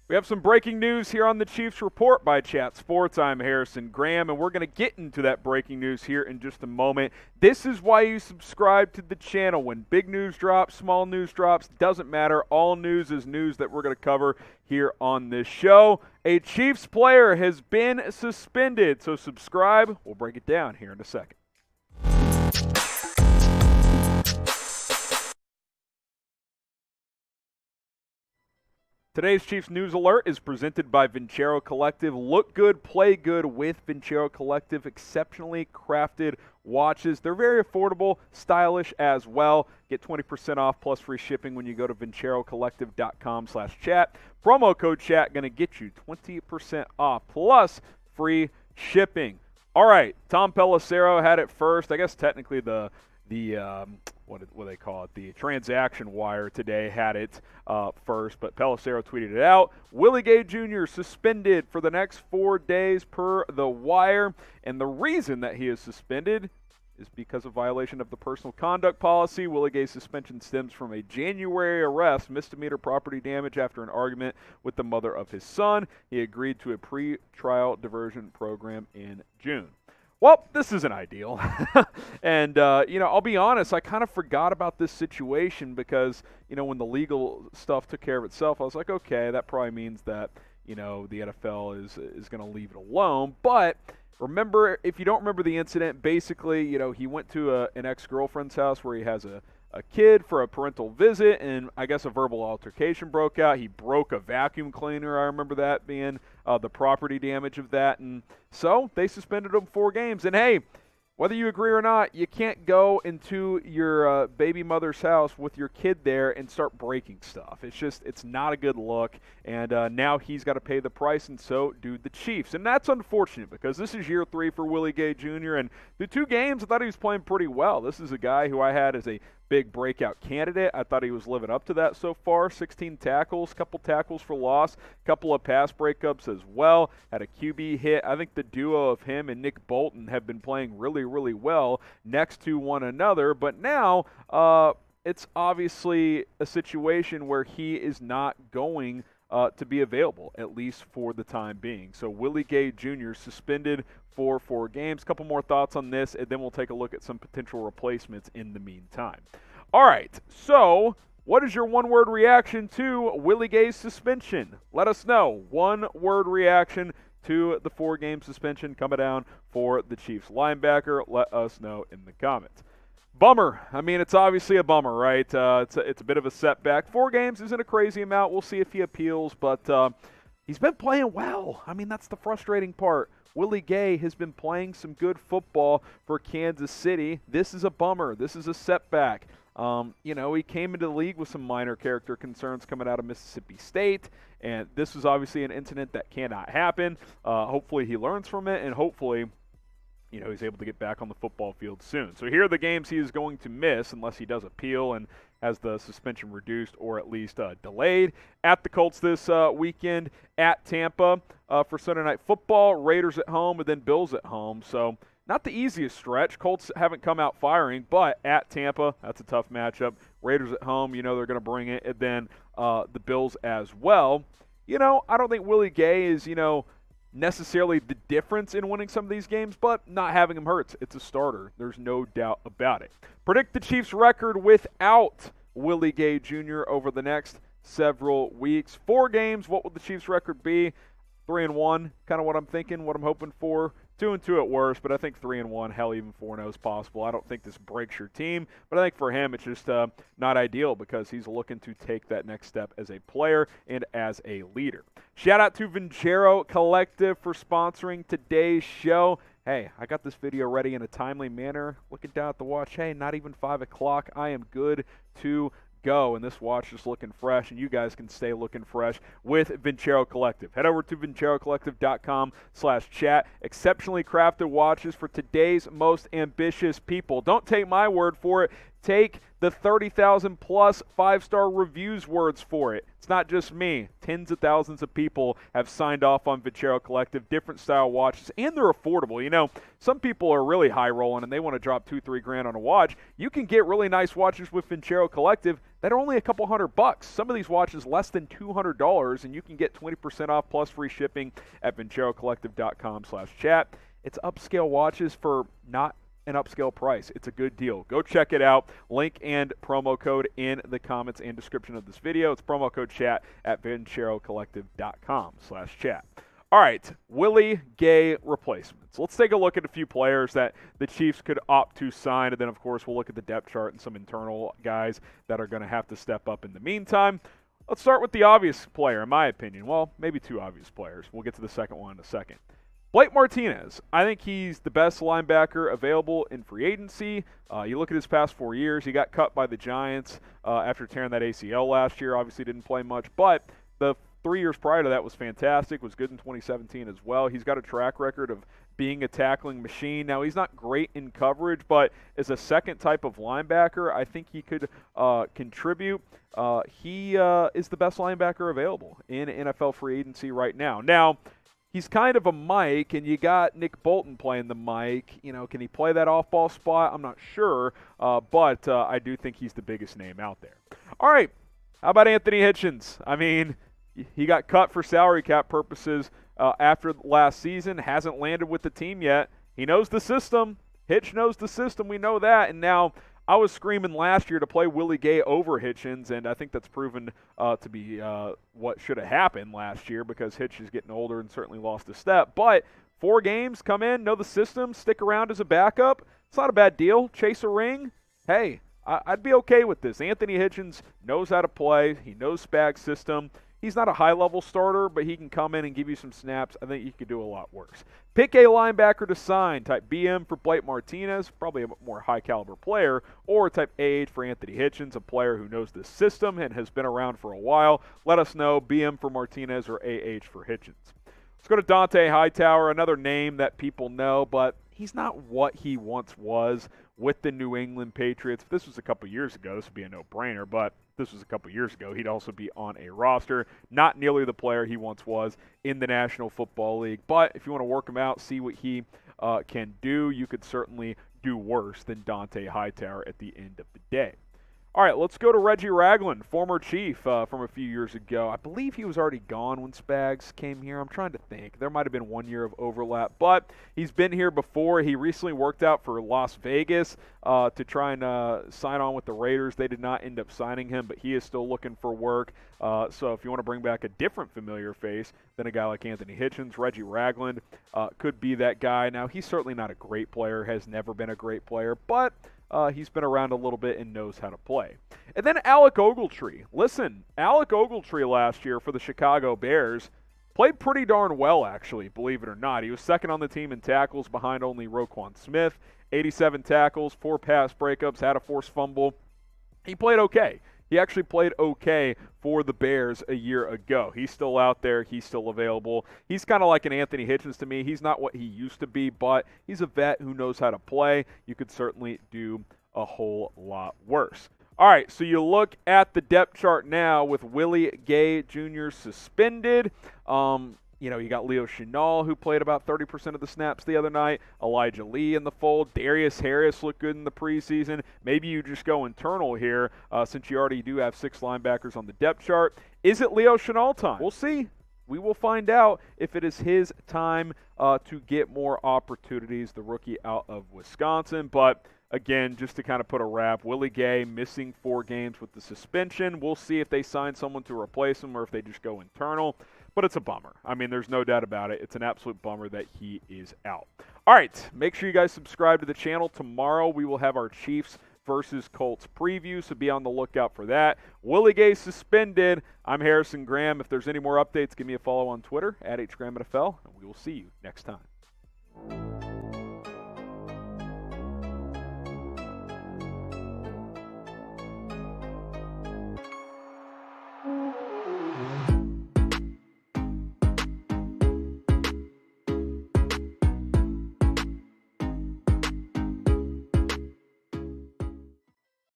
We have some breaking news here on the Chiefs Report by Chat Sports. I'm Harrison Graham, and we're going to get into that breaking news here in just a moment. This is why you subscribe to the channel. When big news drops, small news drops, doesn't matter. All news is news that we're going to cover here on this show. A Chiefs player has been suspended, so subscribe. We'll break it down here in a second. Today's Chiefs News Alert is presented by Vincero Collective. Look good, play good with Vincero Collective. Exceptionally crafted watches. They're very affordable, stylish as well. Get 20% off plus free shipping when you go to vincerocollective.com/chat. Promo code chat going to get you 20% off plus free shipping. All right, Tom Pelissero had it first. I guess technically the what do they call it? The transaction wire today had it first, but Pelissero tweeted it out. Willie Gay Jr. suspended for the next 4 days per the wire, and the reason that he is suspended is because of violation of the personal conduct policy. Willie Gay's suspension stems from a January arrest, misdemeanor property damage after an argument with the mother of his son. He agreed to a pre-trial diversion program in June. Well, this isn't ideal. And, I'll be honest, I kind of forgot about this situation because, when the legal stuff took care of itself, I was like, okay, that probably means that, the NFL is going to leave it alone. But remember, if you don't remember the incident, basically, he went to an ex-girlfriend's house where he has a kid for a parental visit, and I guess a verbal altercation broke out. He broke a vacuum cleaner. I remember that being the property damage of that. And so they suspended him 4 games. And hey, whether you agree or not, you can't go into your baby mother's house with your kid there and start breaking stuff. It's not a good look. And now he's got to pay the price, and so do the Chiefs. And that's unfortunate because this is year 3 for Willie Gay Jr. And through 2 games, I thought he was playing pretty well. This is a guy who I had as a big breakout candidate. I thought he was living up to that so far. 16 tackles, couple tackles for loss, couple of pass breakups as well. Had a QB hit. I think the duo of him and Nick Bolton have been playing really, really well next to one another. But now it's obviously a situation where he is not going to be available, at least for the time being. So Willie Gay Jr. suspended for 4 games. Couple more thoughts on this, and then we'll take a look at some potential replacements in the meantime. All right, so what is your one-word reaction to Willie Gay's suspension? Let us know. One-word reaction to the 4-game suspension coming down for the Chiefs linebacker. Let us know in the comments. Bummer. I mean, it's obviously a bummer, right? It's a bit of a setback. 4 games isn't a crazy amount. We'll see if he appeals, but he's been playing well. I mean, that's the frustrating part. Willie Gay has been playing some good football for Kansas City. This is a bummer. This is a setback. He came into the league with some minor character concerns coming out of Mississippi State, and this was obviously an incident that cannot happen. Hopefully he learns from it, and hopefully he's able to get back on the football field soon. So here are the games he is going to miss unless he does appeal and has the suspension reduced or at least delayed. At the Colts this weekend, at Tampa for Sunday Night Football, Raiders at home, and then Bills at home. So not the easiest stretch. Colts haven't come out firing, but at Tampa, that's a tough matchup. Raiders at home, they're going to bring it, and then the Bills as well. I don't think Willie Gay is, necessarily the difference in winning some of these games, but not having him hurts. It's a starter. There's no doubt about it. Predict the Chiefs' record without Willie Gay Jr. over the next several weeks. 4 games, what would the Chiefs' record be? 3-1, kind of what I'm thinking, what I'm hoping for. 2-2 at worst, but I think 3-1, hell, even 4-0 is possible. I don't think this breaks your team, but I think for him it's just not ideal because he's looking to take that next step as a player and as a leader. Shout out to Vincero Collective for sponsoring today's show. Hey, I got this video ready in a timely manner. Looking down at the watch, hey, not even 5 o'clock. I am good to go, and this watch is looking fresh, and you guys can stay looking fresh with Vincero Collective. Head over to vincerocollective.com/chat. Exceptionally crafted watches for today's most ambitious people. Don't take my word for it. take the 30,000 plus 5-star reviews words for it. It's not just me. Tens of thousands of people have signed off on Vincero Collective, different style watches, and they're affordable. You know, some people are really high rolling and they want to drop $2-3 grand on a watch. You can get really nice watches with Vincero Collective that are only a couple $100. Some of these watches less than $200, and you can get 20% off plus free shipping at VinceroCollective.com/chat. It's upscale watches for not an upscale price. It's a good deal. Go check it out. Link and promo code in the comments and description of this video. It's promo code chat at VinceroCollective.com/chat. All right, Willie Gay replacements. Let's take a look at a few players that the Chiefs could opt to sign, and then, of course, we'll look at the depth chart and some internal guys that are going to have to step up in the meantime. Let's start with the obvious player, in my opinion. Well, maybe two obvious players. We'll get to the second one in a second. Blake Martinez. I think he's the best linebacker available in free agency. You look at his past 4 years, he got cut by the Giants after tearing that ACL last year. Obviously didn't play much, but the 3 years prior to that was fantastic, was good in 2017 as well. He's got a track record of being a tackling machine. Now, he's not great in coverage, but as a second type of linebacker, I think he could contribute. He is the best linebacker available in NFL free agency right now. Now, he's kind of a Mike, and you got Nick Bolton playing the Mike. You know, can he play that off-ball spot? I'm not sure, but I do think he's the biggest name out there. All right, how about Anthony Hitchens? I mean, he got cut for salary cap purposes after last season, hasn't landed with the team yet. He knows the system. Hitch knows the system. We know that. And now I was screaming last year to play Willie Gay over Hitchens, and I think that's proven to be what should have happened last year because Hitch is getting older and certainly lost a step. But 4 games, come in, know the system, stick around as a backup. It's not a bad deal. Chase a ring. Hey, I'd be okay with this. Anthony Hitchens knows how to play. He knows Spag's system. He's not a high-level starter, but he can come in and give you some snaps. I think he could do a lot worse. Pick a linebacker to sign. Type BM for Blake Martinez, probably a more high-caliber player, or type AH for Anthony Hitchens, a player who knows this system and has been around for a while. Let us know, BM for Martinez or AH for Hitchens. Let's go to Dont'a Hightower, another name that people know, but he's not what he once was with the New England Patriots. If this was a couple years ago, this would be a no-brainer, but this was a couple years ago, he'd also be on a roster. Not nearly the player he once was in the National Football League. But if you want to work him out, see what he can do, you could certainly do worse than Dont'a Hightower at the end of the day. All right, let's go to Reggie Ragland, former Chief from a few years ago. I believe he was already gone when Spags came here. I'm trying to think. There might have been 1 year of overlap, but he's been here before. He recently worked out for Las Vegas to try and sign on with the Raiders. They did not end up signing him, but he is still looking for work. So if you want to bring back a different familiar face than a guy like Anthony Hitchens, Reggie Ragland could be that guy. Now, he's certainly not a great player, has never been a great player, but he's been around a little bit and knows how to play. And then Alec Ogletree. Listen, Alec Ogletree last year for the Chicago Bears played pretty darn well, actually, believe it or not. He was second on the team in tackles behind only Roquan Smith. 87 tackles, 4 pass breakups, had a forced fumble. He played okay. He actually played okay for the Bears a year ago. He's still out there. He's still available. He's kind of like an Anthony Hitchens to me. He's not what he used to be, but he's a vet who knows how to play. You could certainly do a whole lot worse. All right, so you look at the depth chart now with Willie Gay Jr. suspended. You know, you got Leo Chenal, who played about 30% of the snaps the other night. Elijah Lee in the fold. Darius Harris looked good in the preseason. Maybe you just go internal here since you already do have 6 linebackers on the depth chart. Is it Leo Chenal time? We'll see. We will find out if it is his time to get more opportunities, the rookie out of Wisconsin. But again, just to kind of put a wrap, Willie Gay missing 4 games with the suspension. We'll see if they sign someone to replace him or if they just go internal. But it's a bummer. I mean, there's no doubt about it. It's an absolute bummer that he is out. All right, make sure you guys subscribe to the channel. Tomorrow we will have our Chiefs versus Colts preview, so be on the lookout for that. Willie Gay suspended. I'm Harrison Graham. If there's any more updates, give me a follow on Twitter, @HGrahamNFL, and we will see you next time.